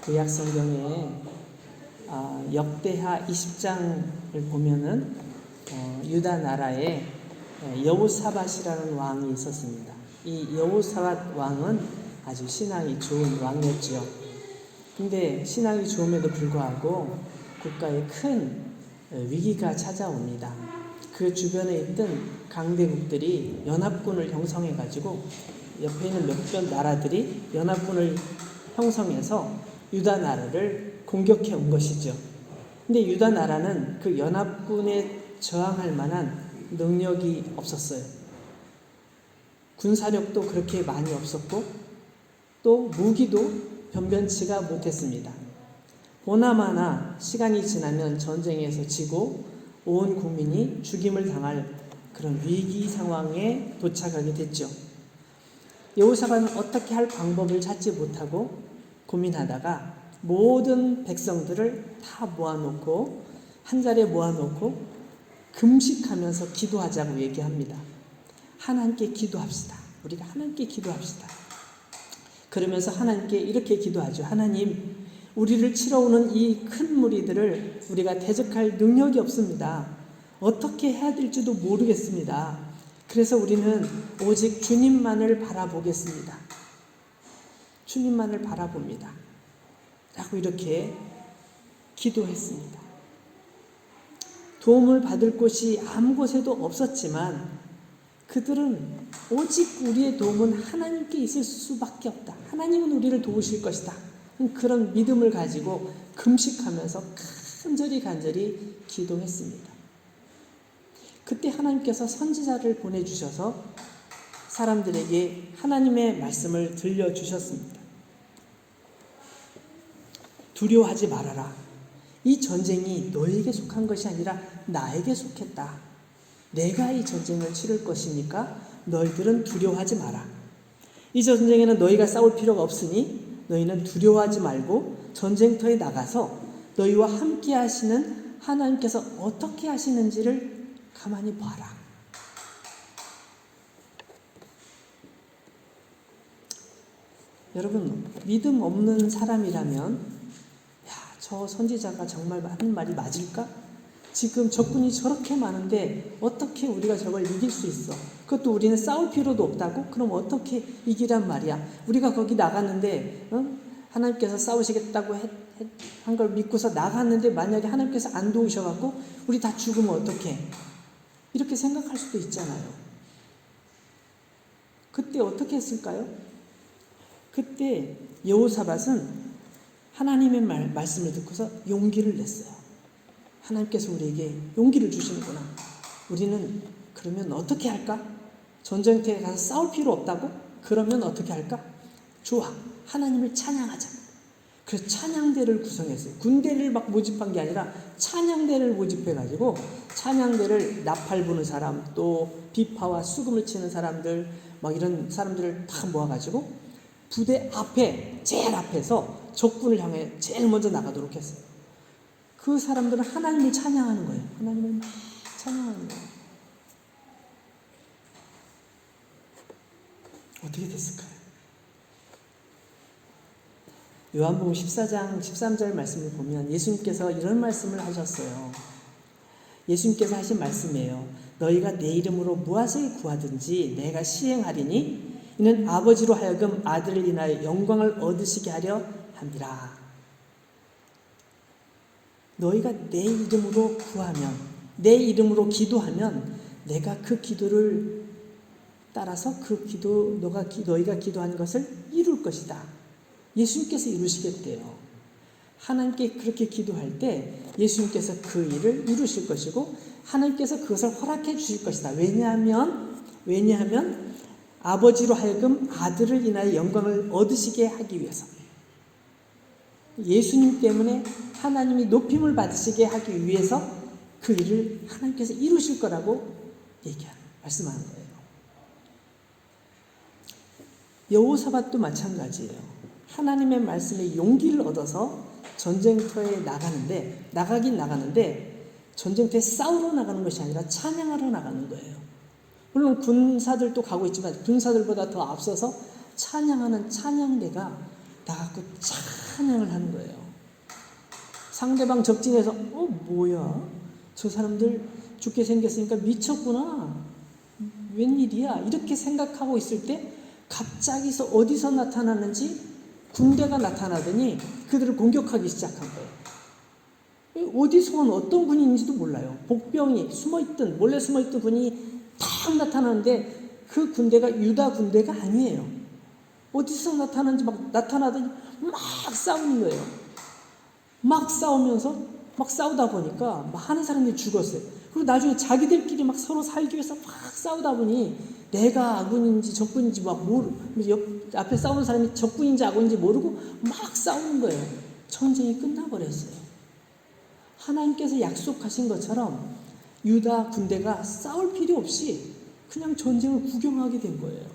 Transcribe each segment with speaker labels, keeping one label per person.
Speaker 1: 구약 성경에 역대하 20장을 보면은 유다 나라에 여호사밧이라는 왕이 있었습니다. 이 여호사밧 왕은 아주 신앙이 좋은 왕이었죠. 근데 신앙이 좋음에도 불구하고 국가에 큰 위기가 찾아옵니다. 그 주변에 있던 강대국들이 연합군을 형성해가지고 옆에 있는 몇몇 나라들이 연합군을 형성해서 유다 나라를 공격해 온 것이죠. 근데 유다 나라는 그 연합군에 저항할 만한 능력이 없었어요. 군사력도 그렇게 많이 없었고 또 무기도 변변치가 못했습니다. 보나마나 시간이 지나면 전쟁에서 지고 온 국민이 죽임을 당할 그런 위기 상황에 도착하게 됐죠. 여호사밧은 어떻게 할 방법을 찾지 못하고 고민하다가 모든 백성들을 다 모아놓고 한 자리에 모아놓고 금식하면서 기도하자고 얘기합니다. 하나님께 기도합시다. 우리가 하나님께 기도합시다. 그러면서 하나님께 이렇게 기도하죠. 하나님, 우리를 치러 오는 이 큰 무리들을 우리가 대적할 능력이 없습니다. 어떻게 해야 될지도 모르겠습니다. 그래서 우리는 오직 주님만을 바라보겠습니다. 주님만을 바라봅니다. 라고 이렇게 기도했습니다. 도움을 받을 곳이 아무 곳에도 없었지만 그들은 오직 우리의 도움은 하나님께 있을 수밖에 없다. 하나님은 우리를 도우실 것이다. 그런 믿음을 가지고 금식하면서 간절히 기도했습니다. 그때 하나님께서 선지자를 보내주셔서 사람들에게 하나님의 말씀을 들려주셨습니다. 두려워하지 말아라. 이 전쟁이 너에게 속한 것이 아니라 나에게 속했다. 내가 이 전쟁을 치를 것이니까 너희들은 두려워하지 마라. 이 전쟁에는 너희가 싸울 필요가 없으니 너희는 두려워하지 말고 전쟁터에 나가서 너희와 함께 하시는 하나님께서 어떻게 하시는지를 가만히 봐라. 여러분, 믿음 없는 사람이라면 저 선지자가 정말 하는 말이 맞을까? 지금 적군이 저렇게 많은데 어떻게 우리가 저걸 이길 수 있어? 그것도 우리는 싸울 필요도 없다고? 그럼 어떻게 이기란 말이야? 우리가 거기 나갔는데 하나님께서 싸우시겠다고 한 걸 믿고서 나갔는데 만약에 하나님께서 안 도우셔갖고 우리 다 죽으면 어떡해? 이렇게 생각할 수도 있잖아요. 그때 어떻게 했을까요? 그때 여호사밧은 하나님의 말씀을 듣고서 용기를 냈어요. 하나님께서 우리에게 용기를 주시는구나. 우리는 그러면 어떻게 할까? 전쟁터에 가서 싸울 필요 없다고? 그러면 어떻게 할까? 좋아. 하나님을 찬양하자. 그래서 찬양대를 구성했어요. 군대를 막 모집한 게 아니라 찬양대를 모집해가지고 찬양대를 나팔 부는 사람, 또 비파와 수금을 치는 사람들, 막 이런 사람들을 다 모아가지고 부대 앞에, 제일 앞에서 적군을 향해 제일 먼저 나가도록 했어요. 그 사람들은 하나님을 찬양하는 거예요. 하나님을 찬양하는 거예요. 어떻게 됐을까요? 요한복음 14장 13절 말씀을 보면 예수님께서 이런 말씀을 하셨어요. 예수님께서 하신 말씀이에요. 너희가 내 이름으로 무엇을 구하든지 내가 시행하리니 이는 아버지로 하여금 아들을 인하여 영광을 얻으시게 하려 함이라. 너희가 내 이름으로 구하면, 내 이름으로 기도하면 내가 그 기도를 따라서 그 기도, 너희가 기도하는 것을 이룰 것이다. 예수님께서 이루시겠대요. 하나님께 그렇게 기도할 때 예수님께서 그 일을 이루실 것이고 하나님께서 그것을 허락해 주실 것이다. 왜냐하면 아버지로 하여금 아들을 인하여 영광을 얻으시게 하기 위해서. 예수님 때문에 하나님이 높임을 받으시게 하기 위해서 그 일을 하나님께서 이루실 거라고 말씀하는 거예요. 여호사밧도 마찬가지예요. 하나님의 말씀에 용기를 얻어서 전쟁터에 나가긴 나가는데 전쟁터에 싸우러 나가는 것이 아니라 찬양하러 나가는 거예요. 물론 군사들도 가고 있지만 군사들보다 더 앞서서 찬양하는 찬양대가 나가고 찬양을 하는 거예요. 상대방 적진에서 뭐야? 저 사람들 죽게 생겼으니까 미쳤구나. 웬일이야? 이렇게 생각하고 있을 때 갑자기서 어디서 나타나는지 군대가 나타나더니 그들을 공격하기 시작한 거예요. 어디서 온 어떤 군인인지도 몰라요. 복병이 숨어있던 몰래 숨어있던 군인이 탁 나타나는데 그 군대가 유다 군대가 아니에요. 어디서 나타나는지 막 나타나더니 막 싸우는 거예요. 막 싸우면서 막 싸우다 보니까 막 하는 사람들이 죽었어요. 그리고 나중에 자기들끼리 막 서로 살기 위해서 막 싸우다 보니 내가 아군인지 적군인지 막 옆 앞에 싸우는 사람이 적군인지 아군인지 모르고 막 싸우는 거예요. 전쟁이 끝나버렸어요. 하나님께서 약속하신 것처럼 유다 군대가 싸울 필요 없이 그냥 전쟁을 구경하게 된 거예요.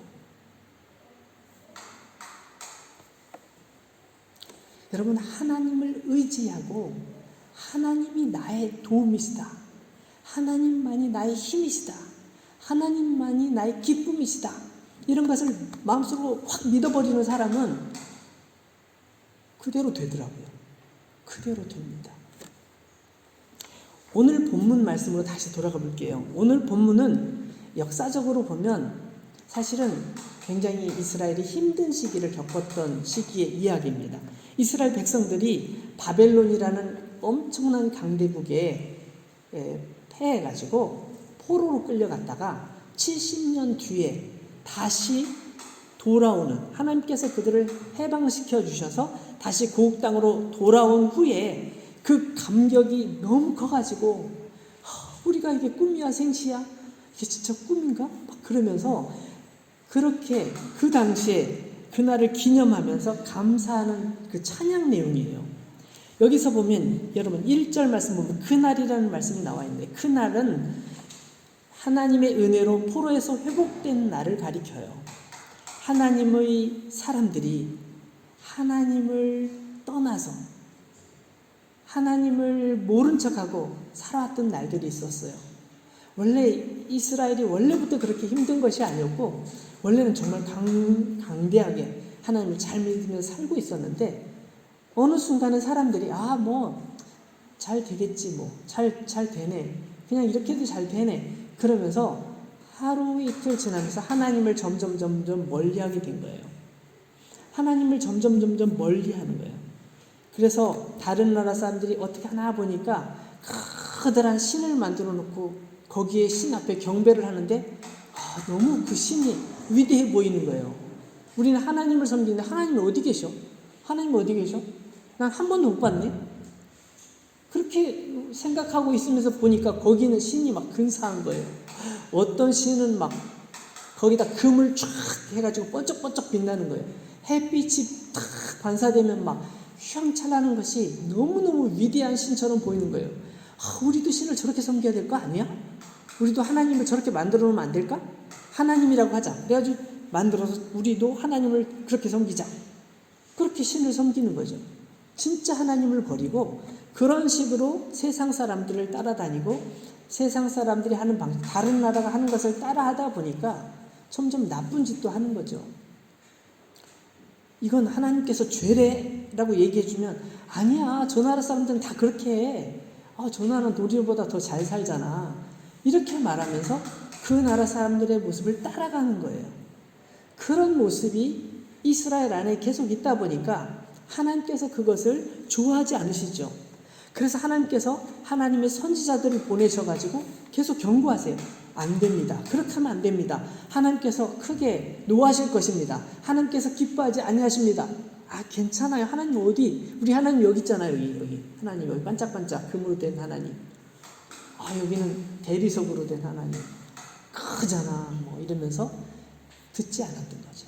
Speaker 1: 여러분, 하나님을 의지하고 하나님이 나의 도움이시다. 하나님만이 나의 힘이시다. 하나님만이 나의 기쁨이시다. 이런 것을 마음속으로 확 믿어버리는 사람은 그대로 되더라고요. 그대로 됩니다. 오늘 본문 말씀으로 다시 돌아가 볼게요. 오늘 본문은 역사적으로 보면 사실은 굉장히 이스라엘이 힘든 시기를 겪었던 시기의 이야기입니다. 이스라엘 백성들이 바벨론이라는 엄청난 강대국에 패해가지고 포로로 끌려갔다가 70년 뒤에 다시 돌아오는, 하나님께서 그들을 해방시켜 주셔서 다시 고국 땅으로 돌아온 후에 그 감격이 너무 커가지고 우리가 이게 꿈이야 생시야? 이게 진짜 꿈인가? 막 그러면서 그렇게 그 당시에 그날을 기념하면서 감사하는 그 찬양 내용이에요. 여기서 보면 여러분 1절 말씀 보면 그날이라는 말씀이 나와 있는데 그날은 하나님의 은혜로 포로에서 회복된 날을 가리켜요. 하나님의 사람들이 하나님을 떠나서 하나님을 모른 척하고 살아왔던 날들이 있었어요. 원래 이스라엘이 원래부터 그렇게 힘든 것이 아니었고 원래는 정말 강대하게 하나님을 잘 믿으면서 살고 있었는데 어느 순간에 사람들이 잘 되겠지 잘 되네 그냥 이렇게 해도 잘 되네 그러면서 하루 이틀 지나면서 하나님을 점점 멀리하게 된 거예요. 하나님을 점점 멀리하는 거예요. 그래서 다른 나라 사람들이 어떻게 하나 보니까 커다란 신을 만들어 놓고 거기에 신 앞에 경배를 하는데 너무 그 신이 위대해 보이는 거예요. 우리는 하나님을 섬기는데 하나님이 어디 계셔? 하나님 어디 계셔? 난 한 번도 못 봤네. 그렇게 생각하고 있으면서 보니까 거기는 신이 막 근사한 거예요. 어떤 신은 막 거기다 금을 쫙 해가지고 번쩍번쩍 빛나는 거예요. 햇빛이 탁 반사되면 막 휘황찬란한 것이 너무너무 위대한 신처럼 보이는 거예요. 우리도 신을 저렇게 섬겨야 될 거 아니야? 우리도 하나님을 저렇게 만들어 놓으면 안 될까? 하나님이라고 하자. 그래가지고 만들어서 우리도 하나님을 그렇게 섬기자. 그렇게 신을 섬기는 거죠. 진짜 하나님을 버리고 그런 식으로 세상 사람들을 따라다니고 세상 사람들이 하는 방식, 다른 나라가 하는 것을 따라하다 보니까 점점 나쁜 짓도 하는 거죠. 이건 하나님께서 죄래라고 얘기해주면 아니야, 저 나라 사람들은 다 그렇게 해. 저 나라는 우리보다 더 잘 살잖아. 이렇게 말하면서 그 나라 사람들의 모습을 따라가는 거예요. 그런 모습이 이스라엘 안에 계속 있다 보니까 하나님께서 그것을 좋아하지 않으시죠. 그래서 하나님께서 하나님의 선지자들을 보내셔가지고 계속 경고하세요. 안 됩니다. 그렇게 하면 안 됩니다. 하나님께서 크게 노하실 것입니다. 하나님께서 기뻐하지 아니하십니다. 괜찮아요. 하나님 어디? 우리 하나님 여기 있잖아요. 여기. 하나님 여기 반짝반짝 금으로 된 하나님. 여기는 대리석으로 된 하나님. 크잖아. 이러면서 듣지 않았던 거죠.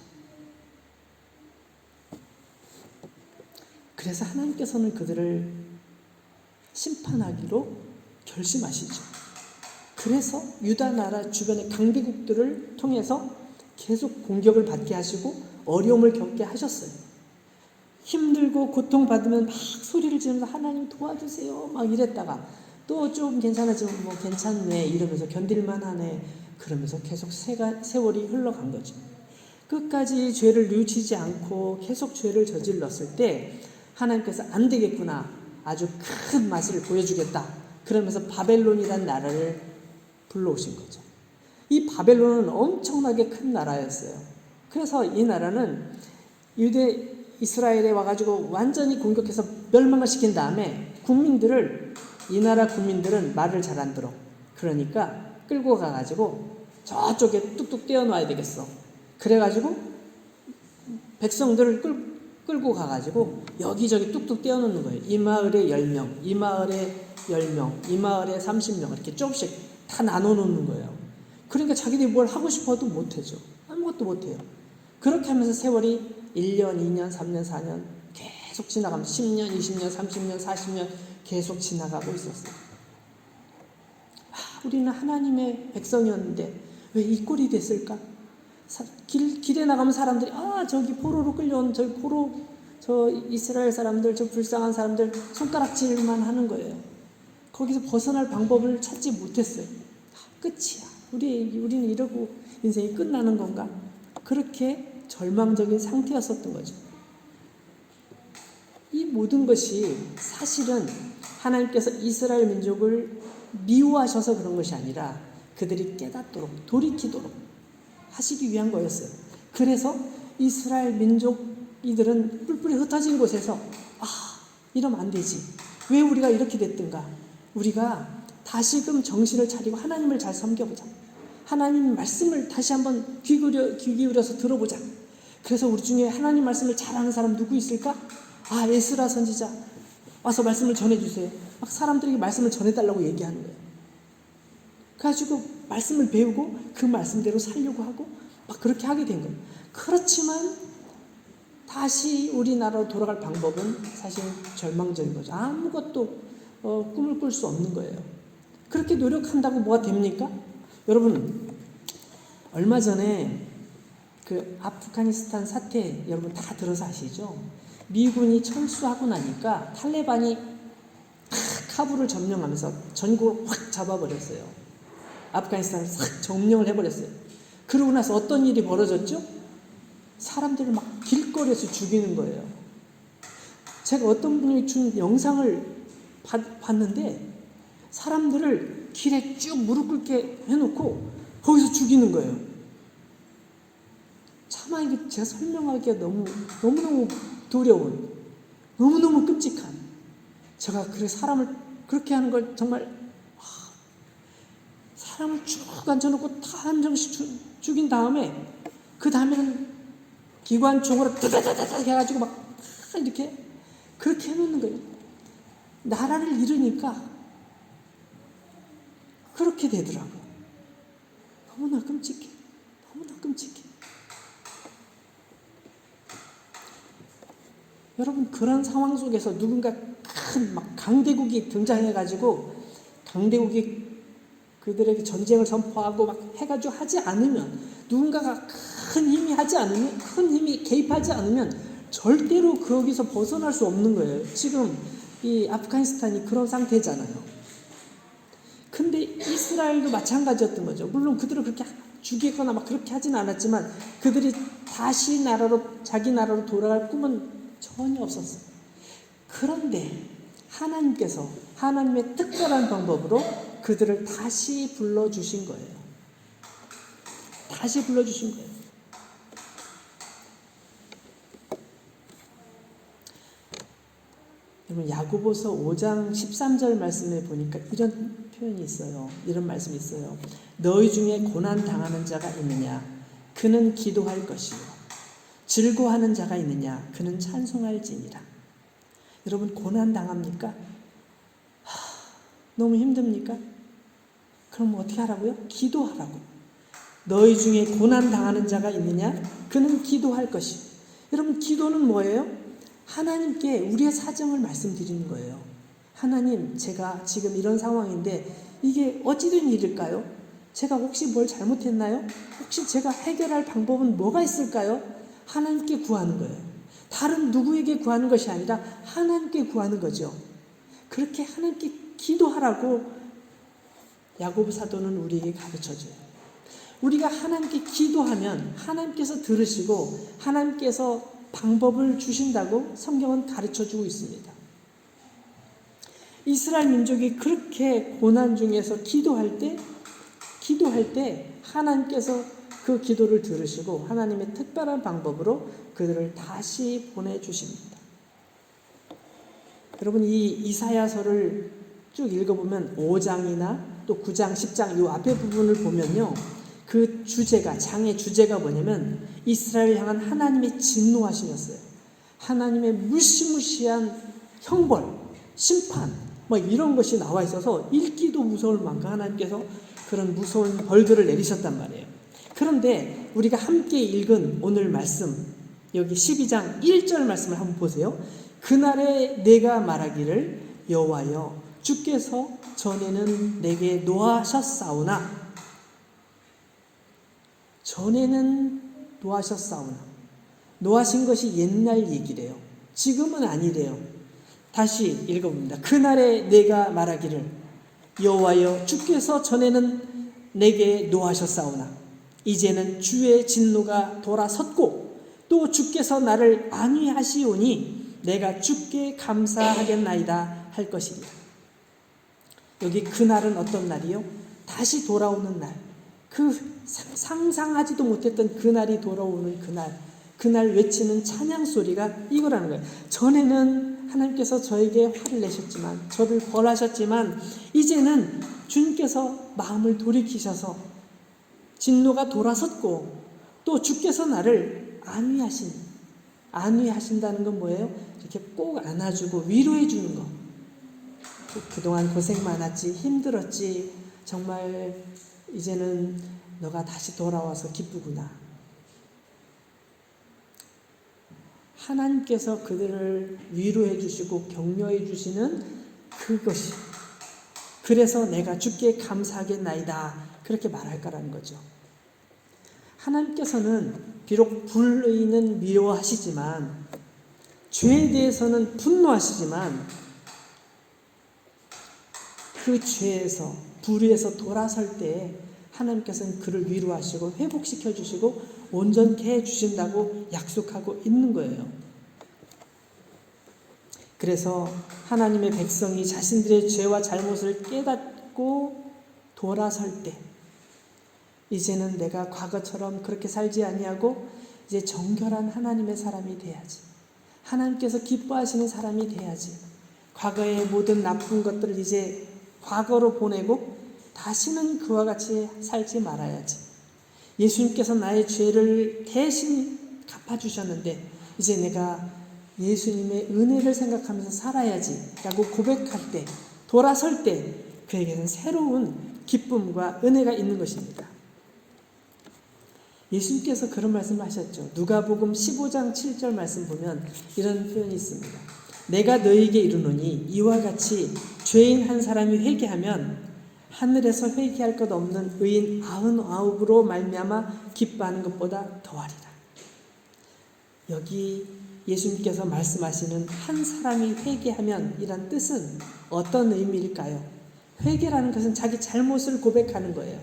Speaker 1: 그래서 하나님께서는 그들을 심판하기로 결심하시죠. 그래서 유다 나라 주변의 강대국들을 통해서 계속 공격을 받게 하시고 어려움을 겪게 하셨어요. 힘들고 고통받으면 막 소리를 지르면서 하나님 도와주세요 막 이랬다가 또 좀 괜찮아지면 괜찮네 이러면서 견딜만 하네 그러면서 계속 세월이 흘러간 거죠. 끝까지 죄를 뉘우치지 않고 계속 죄를 저질렀을 때 하나님께서 안 되겠구나, 아주 큰 맛을 보여주겠다, 그러면서 바벨론이란 나라를 불러오신 거죠. 이 바벨론은 엄청나게 큰 나라였어요. 그래서 이 나라는 유대 이스라엘에 와가지고 완전히 공격해서 멸망을 시킨 다음에 이 나라 국민들은 말을 잘 안 들어. 그러니까 끌고 가가지고 저쪽에 뚝뚝 떼어놔야 되겠어. 그래가지고 백성들을 끌고 가가지고 여기저기 뚝뚝 떼어놓는 거예요. 이 마을에 10명, 이 마을에 10명, 이 마을에 30명, 이렇게 조금씩 다 나눠놓는 거예요. 그러니까 자기들이 뭘 하고 싶어도 못하죠. 아무것도 못해요. 그렇게 하면서 세월이 1년, 2년, 3년, 4년 계속 지나가면서 10년, 20년, 30년, 40년 계속 지나가고 있었어요. 우리는 하나님의 백성이었는데 왜 이 꼴이 됐을까? 길에 나가면 사람들이 저기 포로로 끌려온 저 이스라엘 사람들, 저 불쌍한 사람들 손가락질만 하는 거예요. 거기서 벗어날 방법을 찾지 못했어요. 끝이야. 우리는 이러고 인생이 끝나는 건가? 그렇게 절망적인 상태였었던 거죠. 이 모든 것이 사실은 하나님께서 이스라엘 민족을 미워하셔서 그런 것이 아니라 그들이 깨닫도록, 돌이키도록 하시기 위한 거였어요. 그래서 이스라엘 민족이들은 뿔뿔이 흩어진 곳에서 이러면 안 되지. 왜 우리가 이렇게 됐든가? 우리가 다시금 정신을 차리고 하나님을 잘 섬겨보자. 하나님 말씀을 다시 한번 귀 기울여서 들어보자. 그래서 우리 중에 하나님 말씀을 잘하는 사람 누구 있을까? 에스라 선지자 와서 말씀을 전해주세요. 막 사람들에게 말씀을 전해달라고 얘기하는 거예요. 그래가지고 말씀을 배우고 그 말씀대로 살려고 하고 막 그렇게 하게 된 거예요. 그렇지만 다시 우리나라로 돌아갈 방법은 사실 절망적인 거죠. 아무것도 꿈을 꿀 수 없는 거예요. 그렇게 노력한다고 뭐가 됩니까? 여러분, 얼마 전에 그 아프가니스탄 사태 여러분 다 들어서 아시죠? 미군이 철수하고 나니까 탈레반이 카불을 점령하면서 전국을 확 잡아버렸어요. 아프가니스탄을 싹 점령을 해버렸어요. 그러고 나서 어떤 일이 벌어졌죠? 사람들을 막 길거리에서 죽이는 거예요. 제가 어떤 분이 준 영상을 봤는데 사람들을 길에 쭉 무릎 꿇게 해놓고 거기서 죽이는 거예요. 차마 이게 제가 설명하기가 너무너무 두려운, 너무너무 끔찍한, 제가 사람을 그렇게 하는 걸 정말 사람을 쭉 앉혀놓고 다 한정씩 죽인 다음에 그 다음에는 기관총으로 다다다다 해가지고 막 이렇게 그렇게 해놓는 거예요. 나라를 잃으니까 그렇게 되더라고요. 너무나 끔찍해. 너무나 끔찍해. 여러분, 그런 상황 속에서 누군가 큰 강대국이 등장해가지고 강대국이 그들에게 전쟁을 선포하고 막 해가지고 하지 않으면, 누군가가 큰 힘이 개입하지 않으면 절대로 거기서 벗어날 수 없는 거예요. 지금 이 아프가니스탄이 그런 상태잖아요. 근데 이스라엘도 마찬가지였던 거죠. 물론 그들을 그렇게 죽이거나 막 그렇게 하진 않았지만 그들이 다시 자기 나라로 돌아갈 꿈은 전혀 없었어요. 그런데 하나님께서 하나님의 특별한 방법으로 그들을 다시 불러주신 거예요. 다시 불러주신 거예요. 여러분, 야고보서 5장 13절 말씀에 보니까 이런 표현이 있어요. 이런 말씀이 있어요. 너희 중에 고난 당하는 자가 있느냐? 그는 기도할 것이요. 즐거워하는 자가 있느냐? 그는 찬송할지니라. 여러분, 고난 당합니까? 너무 힘듭니까? 그럼 어떻게 하라고요? 기도하라고. 너희 중에 고난 당하는 자가 있느냐? 그는 기도할 것이. 여러분, 기도는 뭐예요? 하나님께 우리의 사정을 말씀드리는 거예요. 하나님, 제가 지금 이런 상황인데 이게 어찌된 일일까요? 제가 혹시 뭘 잘못했나요? 혹시 제가 해결할 방법은 뭐가 있을까요? 하나님께 구하는 거예요. 다른 누구에게 구하는 것이 아니라 하나님께 구하는 거죠. 그렇게 하나님께 기도하라고 야고보 사도는 우리에게 가르쳐줘요. 우리가 하나님께 기도하면 하나님께서 들으시고 하나님께서 방법을 주신다고 성경은 가르쳐주고 있습니다. 이스라엘 민족이 그렇게 고난 중에서 기도할 때 하나님께서 그 기도를 들으시고 하나님의 특별한 방법으로 그들을 다시 보내주십니다. 여러분, 이 이사야서를 쭉 읽어보면 5장이나 또 9장, 10장 이 앞에 부분을 보면요, 그 주제가, 장의 주제가 뭐냐면 이스라엘을 향한 하나님의 진노하심이었어요. 하나님의 무시무시한 형벌, 심판 뭐 이런 것이 나와 있어서 읽기도 무서울 만큼 하나님께서 그런 무서운 벌들을 내리셨단 말이에요. 그런데 우리가 함께 읽은 오늘 말씀, 여기 12장 1절 말씀을 한번 보세요. 그날에 내가 말하기를 여호와여 주께서 전에는 내게 노하셨사오나, 전에는 노하셨사오나, 노하신 것이 옛날 얘기래요. 지금은 아니래요. 다시 읽어봅니다. 그날에 내가 말하기를 여호와여 주께서 전에는 내게 노하셨사오나 이제는 주의 진노가 돌아섰고 또 주께서 나를 안위하시오니 내가 주께 감사하겠나이다 할 것이니라. 여기 그날은 어떤 날이요? 다시 돌아오는 날. 그 상상하지도 못했던 그날이 돌아오는 그날 외치는 찬양 소리가 이거라는 거예요. 전에는 하나님께서 저에게 화를 내셨지만, 저를 벌하셨지만 이제는 주님께서 마음을 돌이키셔서 진노가 돌아섰고 또 주께서 나를 안위하신다는 건 뭐예요? 이렇게 꼭 안아주고 위로해 주는 거. 그동안 고생 많았지, 힘들었지, 정말 이제는 너가 다시 돌아와서 기쁘구나. 하나님께서 그들을 위로해 주시고 격려해 주시는 그것이, 그래서 내가 주께 감사하겠나이다 그렇게 말할 거라는 거죠. 하나님께서는 비록 불의는 미워하시지만, 죄에 대해서는 분노하시지만, 그 죄에서 불의에서 돌아설 때 하나님께서는 그를 위로하시고 회복시켜 주시고 온전케 해 주신다고 약속하고 있는 거예요. 그래서 하나님의 백성이 자신들의 죄와 잘못을 깨닫고 돌아설 때 이제는 내가 과거처럼 그렇게 살지 아니하고 이제 정결한 하나님의 사람이 돼야지. 하나님께서 기뻐하시는 사람이 돼야지. 과거의 모든 나쁜 것들을 이제 과거로 보내고 다시는 그와 같이 살지 말아야지. 예수님께서 나의 죄를 대신 갚아주셨는데 이제 내가 예수님의 은혜를 생각하면서 살아야지 라고 고백할 때, 돌아설 때 그에게는 새로운 기쁨과 은혜가 있는 것입니다. 예수님께서 그런 말씀을 하셨죠. 누가복음 15장 7절 말씀 보면 이런 표현이 있습니다. 내가 너희에게 이르노니 이와 같이 죄인 한 사람이 회개하면 하늘에서 회개할 것 없는 의인 99으로 말미암아 기뻐하는 것보다 더하리라. 여기 예수님께서 말씀하시는 한 사람이 회개하면 이란 뜻은 어떤 의미일까요? 회개라는 것은 자기 잘못을 고백하는 거예요.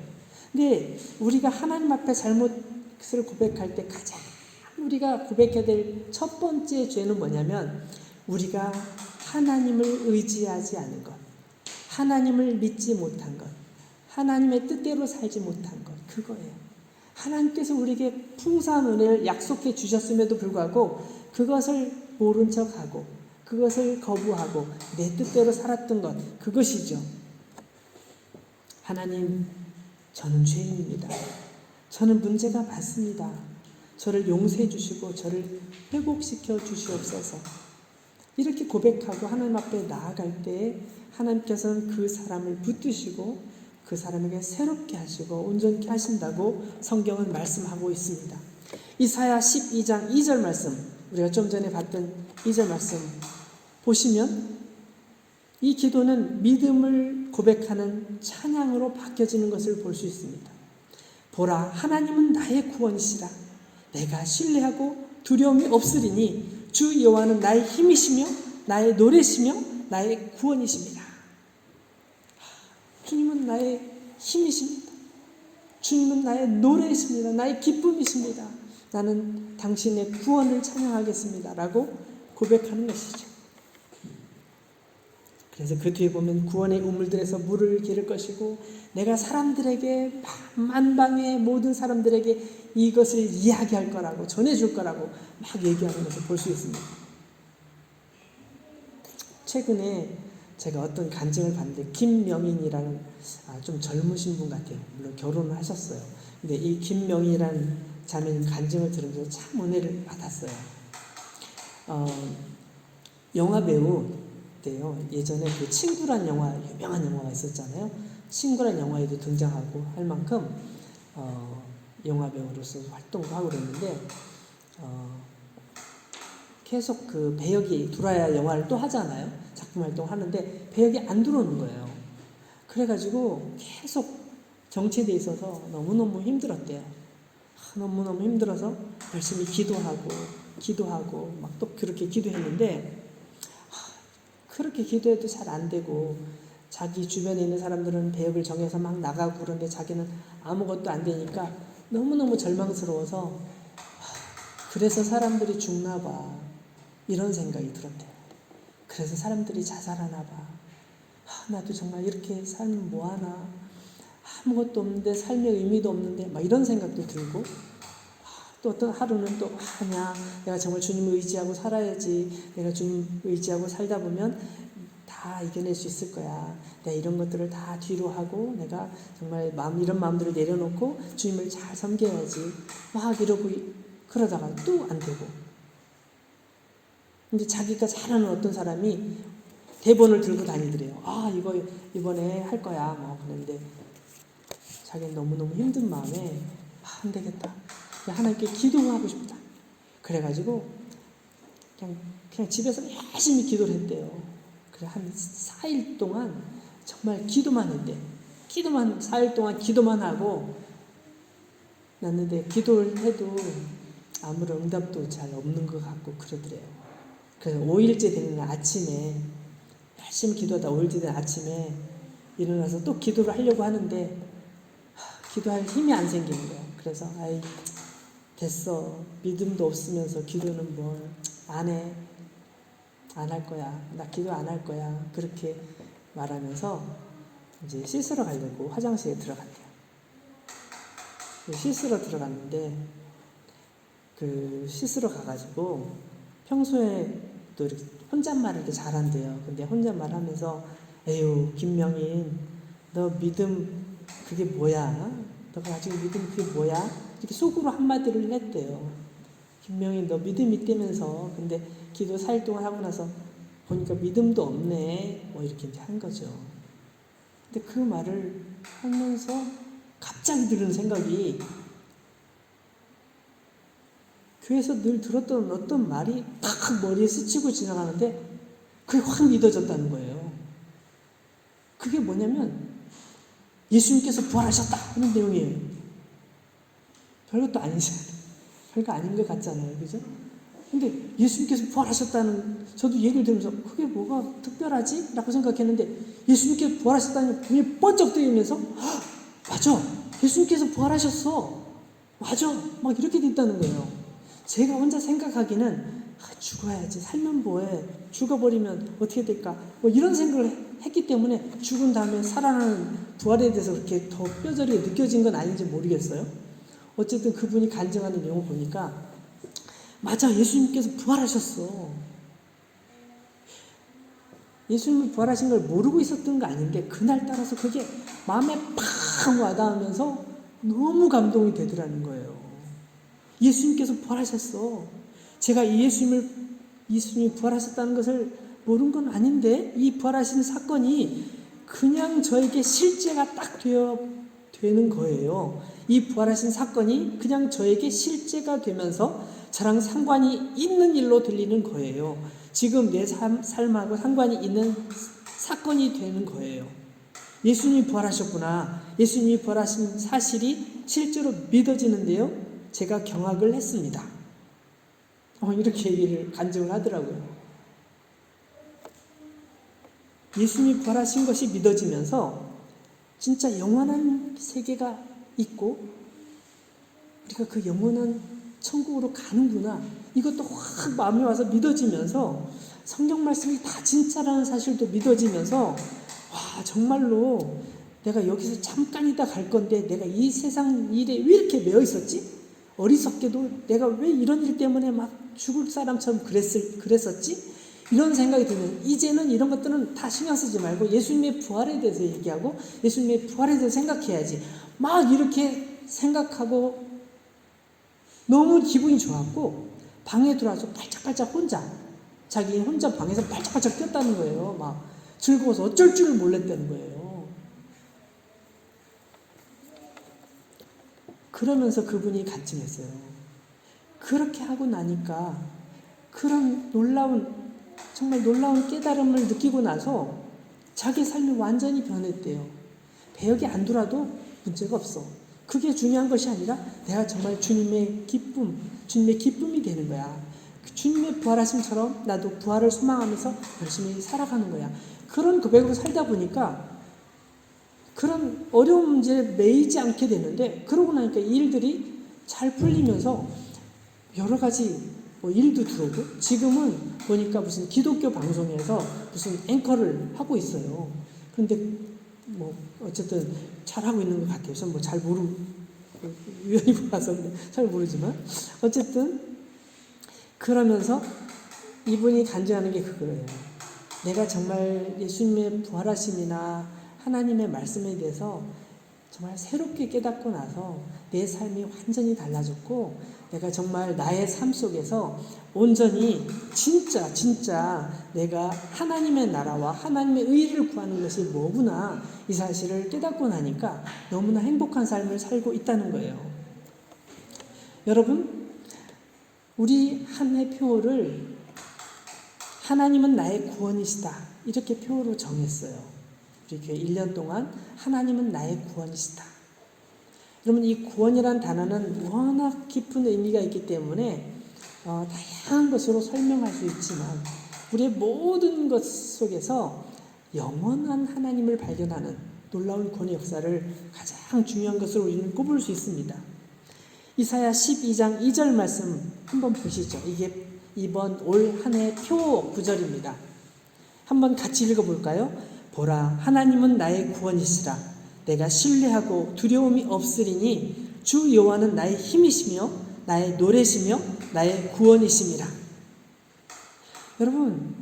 Speaker 1: 근데 우리가 하나님 앞에 잘못을 고백할 때 가장 우리가 고백해야 될 첫 번째 죄는 뭐냐면 우리가 하나님을 의지하지 않은 것, 하나님을 믿지 못한 것, 하나님의 뜻대로 살지 못한 것, 그거예요. 하나님께서 우리에게 풍성한 은혜를 약속해 주셨음에도 불구하고 그것을 모른 척하고 그것을 거부하고 내 뜻대로 살았던 것, 그것이죠. 하나님, 저는 죄인입니다. 저는 문제가 많습니다. 저를 용서해 주시고 저를 회복시켜 주시옵소서. 이렇게 고백하고 하나님 앞에 나아갈 때 하나님께서는 그 사람을 붙드시고 그 사람에게 새롭게 하시고 온전케 하신다고 성경은 말씀하고 있습니다. 이사야 12장 2절 말씀, 우리가 좀 전에 봤던 2절 말씀 보시면 이 기도는 믿음을 고백하는 찬양으로 바뀌어지는 것을 볼 수 있습니다. 보라, 하나님은 나의 구원이시라. 내가 신뢰하고 두려움이 없으리니 주 여호와는 나의 힘이시며 나의 노래시며 나의 구원이십니다. 주님은 나의 힘이십니다. 주님은 나의 노래이십니다. 나의 기쁨이십니다. 나는 당신의 구원을 찬양하겠습니다. 라고 고백하는 것이죠. 그래서 그 뒤에 보면 구원의 우물들에서 물을 기를 것이고 내가 사람들에게 만방의 모든 사람들에게 이것을 이야기할 거라고 전해줄 거라고 막 얘기하는 것을 볼 수 있습니다. 최근에 제가 어떤 간증을 봤는데 김명인이라는 좀 젊으신 분 같아요. 물론 결혼을 하셨어요. 근데 이 김명인이라는 자매님 간증을 들으면서 참 은혜를 받았어요. 영화 배우인데요. 예전에 그 친구란 영화, 유명한 영화가 있었잖아요. 친구란 영화에도 등장하고 할 만큼 영화 배우로서 활동을 하고 그랬는데 계속 그 배역이 들어와야 영화를 또 하잖아요. 작품 활동을 하는데 배역이 안 들어오는 거예요. 그래가지고 계속 정체돼 있어서 너무너무 힘들었대요. 너무너무 힘들어서 열심히 기도하고 막 또 그렇게 기도했는데 그렇게 기도해도 잘 안 되고 자기 주변에 있는 사람들은 배역을 정해서 막 나가고 그런데 자기는 아무것도 안 되니까 너무너무 절망스러워서 그래서 사람들이 죽나 봐 이런 생각이 들었대요. 그래서 사람들이 자살하나 봐. 나도 정말 이렇게 살면 뭐하나. 아무것도 없는데 삶의 의미도 없는데 막 이런 생각도 들고 또 어떤 하루는 또 아니야 내가 정말 주님을 의지하고 살아야지. 내가 주님 의지하고 살다 보면 다 이겨낼 수 있을 거야. 내가 이런 것들을 다 뒤로 하고 내가 정말 이런 마음들을 내려놓고 주님을 잘 섬겨야지. 막 이러고 그러다가 또 안 되고. 근데 자기가 잘하는 어떤 사람이 대본을 들고 다니더래요. 이거 이번에 할 거야. 뭐 그런데 자기는 너무너무 힘든 마음에 안 되겠다. 하나님께 기도하고 싶다. 그래가지고 그냥 집에서 열심히 기도를 했대요. 그래 한 4일 동안 정말 기도만 했대. 4일 동안 기도만 하고 났는데 기도를 해도 아무런 응답도 잘 없는 것 같고 그러더래요. 그래서 5일째 되는 아침에 열심히 기도하다 5일째 되는 아침에 일어나서 또 기도를 하려고 하는데 기도할 힘이 안 생기는 거예요. 그래서 됐어. 믿음도 없으면서 기도는 뭘 안 해. 안 할 거야. 나 기도 안 할 거야. 그렇게 말하면서 이제 씻으러 가려고 화장실에 들어갔대요. 씻으러 들어갔는데 그 씻으러 가가지고 평소에 또 이렇게 혼잣말을 이렇게 잘한대요. 근데 혼잣말 하면서 에휴 김명인 너 믿음 그게 뭐야? 너가 가지고 믿음 그게 뭐야? 이렇게 속으로 한마디를 했대요. 김명인 너 믿음 있다면서 근데 기도 4일 동안 하고 나서 보니까 믿음도 없네. 뭐 이렇게 이제 한 거죠. 근데 그 말을 하면서 갑자기 드는 생각이 교회에서 늘 들었던 어떤 말이 딱 머리에 스치고 지나가는데 그게 확 믿어졌다는 거예요. 그게 뭐냐면 예수님께서 부활하셨다 하는 내용이에요. 별것도 아니죠. 별거 아닌 것 같잖아요. 그죠? 근데 예수님께서 부활하셨다는 저도 얘기를 들으면서 그게 뭐가 특별하지? 라고 생각했는데 예수님께서 부활하셨다는 분이 번쩍 뜨이면서 맞아. 예수님께서 부활하셨어. 맞아. 막 이렇게 됐다는 거예요. 제가 혼자 생각하기는 죽어야지. 살면 뭐해. 죽어버리면 어떻게 될까. 뭐 이런 생각을 했기 때문에 죽은 다음에 살아나는 부활에 대해서 그렇게 더 뼈저리게 느껴진 건 아닌지 모르겠어요. 어쨌든 그분이 간증하는 내용을 보니까 맞아. 예수님께서 부활하셨어. 예수님이 부활하신 걸 모르고 있었던 거 아닌데 그날따라서 그게 마음에 팍 와닿으면서 너무 감동이 되더라는 거예요. 예수님께서 부활하셨어. 제가 예수님이 부활하셨다는 것을 모르는 건 아닌데 이 부활하신 사건이 그냥 저에게 실제가 딱 되는 거예요. 이 부활하신 사건이 그냥 저에게 실제가 되면서 저랑 상관이 있는 일로 들리는 거예요. 지금 내 삶하고 상관이 있는 사건이 되는 거예요. 예수님이 부활하셨구나. 예수님이 부활하신 사실이 실제로 믿어지는데요. 제가 경악을 했습니다. 이렇게 얘기를 간증을 하더라고요. 예수님이 부활하신 것이 믿어지면서 진짜 영원한 세계가 있고 우리가 그 영원한 천국으로 가는구나, 이것도 확 마음에 와서 믿어지면서 성경 말씀이 다 진짜라는 사실도 믿어지면서 와, 정말로 내가 여기서 잠깐이다 갈 건데 내가 이 세상 일에 왜 이렇게 매여 있었지? 어리석게도 내가 왜 이런 일 때문에 막 죽을 사람처럼 그랬었지? 이런 생각이 들면 이제는 이런 것들은 다 신경 쓰지 말고 예수님의 부활에 대해서 얘기하고 예수님의 부활에 대해서 생각해야지. 막 이렇게 생각하고 너무 기분이 좋았고 방에 들어와서 팔짝팔짝 자기 혼자 방에서 팔짝팔짝 뛰었다는 거예요. 막 즐거워서 어쩔 줄을 몰랐다는 거예요. 그러면서 그분이 간증했어요. 그렇게 하고 나니까 그런 정말 놀라운 깨달음을 느끼고 나서 자기 삶이 완전히 변했대요. 배역이 안 돌아도 문제가 없어. 그게 중요한 것이 아니라 내가 정말 주님의 기쁨이 되는 거야. 주님의 부활하심처럼 나도 부활을 소망하면서 열심히 살아가는 거야. 그런 고백으로 살다 보니까 그런 어려운 문제에 매이지 않게 되는데, 그러고 나니까 일들이 잘 풀리면서 여러 가지 일도 들어오고, 지금은 보니까 무슨 기독교 방송에서 무슨 앵커를 하고 있어요. 그런데 어쨌든 잘하고 있는 것 같아요. 저는 잘 우연히 봐서 잘 모르지만 어쨌든 그러면서 이분이 간증하는 게 그거예요. 내가 정말 예수님의 부활하심이나 하나님의 말씀에 대해서 정말 새롭게 깨닫고 나서 내 삶이 완전히 달라졌고, 내가 정말 나의 삶 속에서 온전히 진짜 내가 하나님의 나라와 하나님의 의를 구하는 것이 뭐구나, 이 사실을 깨닫고 나니까 너무나 행복한 삶을 살고 있다는 거예요. 여러분, 우리 한 해 표어를 하나님은 나의 구원이시다, 이렇게 표어로 정했어요. 우리 교회 1년 동안 하나님은 나의 구원이시다. 여러분, 이 구원이란 단어는 워낙 깊은 의미가 있기 때문에 다양한 것으로 설명할 수 있지만 우리의 모든 것 속에서 영원한 하나님을 발견하는 놀라운 구원의 역사를 가장 중요한 것으로 우리는 꼽을 수 있습니다. 이사야 12장 2절 말씀 한번 보시죠. 이게 이번 올 한 해 표 구절입니다. 한번 같이 읽어볼까요? 보라, 하나님은 나의 구원이시라. 내가 신뢰하고 두려움이 없으리니 주 여호와는 나의 힘이시며 나의 노래시며 나의 구원이심이라. 여러분,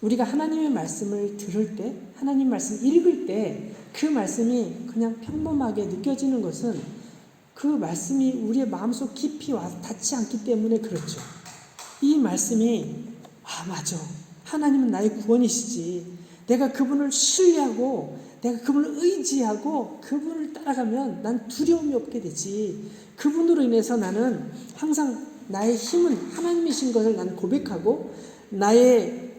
Speaker 1: 우리가 하나님의 말씀을 들을 때, 하나님 말씀 읽을 때 그 말씀이 그냥 평범하게 느껴지는 것은 그 말씀이 우리의 마음속 깊이 와서 닿지 않기 때문에 그렇죠. 이 말씀이 맞아, 하나님은 나의 구원이시지, 내가 그분을 신뢰하고 내가 그분을 의지하고 그분을 따라가면 난 두려움이 없게 되지, 그분으로 인해서 나는 항상 나의 힘은 하나님이신 것을 나는 고백하고 나의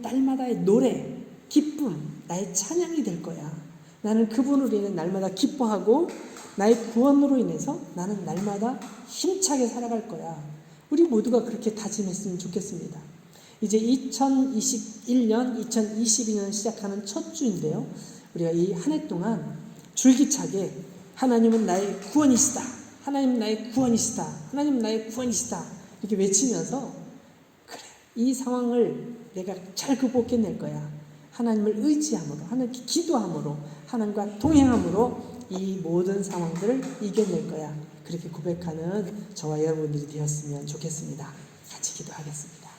Speaker 1: 날마다의 노래, 기쁨, 나의 찬양이 될 거야. 나는 그분으로 인해 날마다 기뻐하고 나의 구원으로 인해서 나는 날마다 힘차게 살아갈 거야. 우리 모두가 그렇게 다짐했으면 좋겠습니다. 이제 2021년, 2022년 시작하는 첫 주인데요. 우리가 이 한 해 동안 줄기차게 하나님은 나의 구원이시다, 하나님은 나의 구원이시다, 하나님은 나의 구원이시다, 이렇게 외치면서 그래, 이 상황을 내가 잘 극복해낼 거야. 하나님을 의지함으로, 하나님께 기도함으로, 하나님과 동행함으로 이 모든 상황들을 이겨낼 거야. 그렇게 고백하는 저와 여러분들이 되었으면 좋겠습니다. 같이 기도하겠습니다.